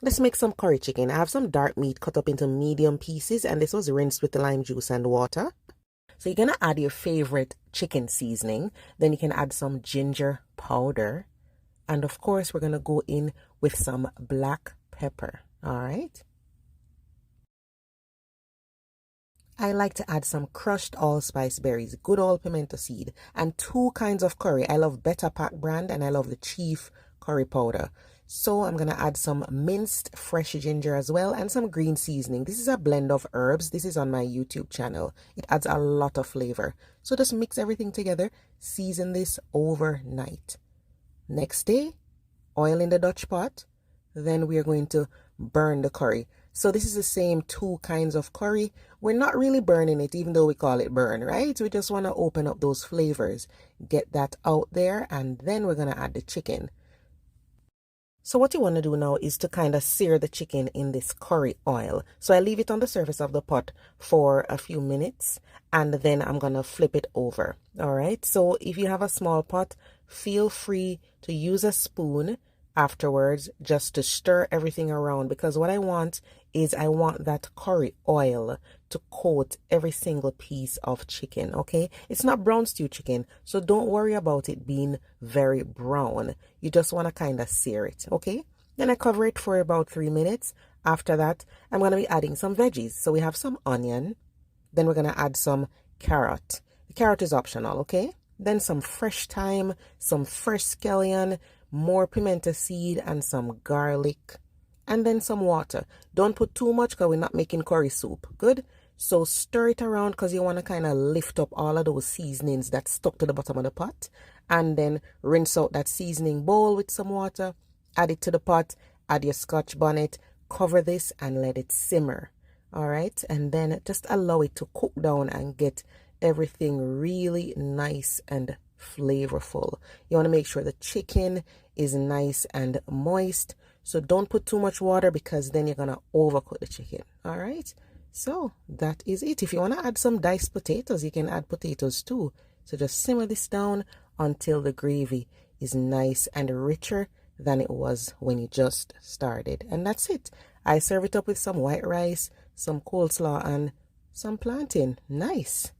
Let's make some curry chicken. I have some dark meat cut up into medium pieces, and this was rinsed with the lime juice and water. So you're gonna add your favorite chicken seasoning. Then you can add some ginger powder. And of course, we're gonna go in with some black pepper. All right. I like to add some crushed allspice berries, good old pimento seed, and two kinds of curry. I love Better Pack brand and I love the Chief curry powder. So I'm going to add some minced fresh ginger as well and some green seasoning. This is a blend of herbs. This is on my YouTube channel. It adds a lot of flavor. So just mix everything together, season this overnight. Next day, oil in the Dutch pot. Then we are going to burn the curry. So this is the same two kinds of curry. We're not really burning it, even though we call it burn, right? We just want to open up those flavors, get that out there, and then we're going to add the chicken. So what you want to do now is to kind of sear the chicken in this curry oil. So I leave it on the surface of the pot for a few minutes, and then I'm going to flip it over. All right. So if you have a small pot, feel free to use a spoon afterwards just to stir everything around, because what I want is I want that curry oil to coat every single piece of chicken. Okay, it's not brown stew chicken, so don't worry about it being very brown. You just want to kind of sear it. Okay, then I cover it for about 3 minutes. After that, I'm going to be adding some veggies. So we have some onion, then we're going to add some carrot. The carrot is optional. Okay, then some fresh thyme, some fresh scallion, more pimento seed, and some garlic, and then some water. Don't put too much because we're not making curry soup. Good. So stir it around because you want to kind of lift up all of those seasonings that stuck to the bottom of the pot, and then rinse out that seasoning bowl with some water, add it to the pot, add your Scotch bonnet, cover this and let it simmer. All right, and then just allow it to cook down and get everything really nice and flavorful. You want to make sure the chicken is nice and moist, so don't put too much water because then you're gonna overcook the chicken. All right, so that is it. If you want to add some diced potatoes, you can add potatoes too. So just simmer this down until the gravy is nice and richer than it was when you just started, and that's it. I serve it up with some white rice, some coleslaw, and some plantain. Nice.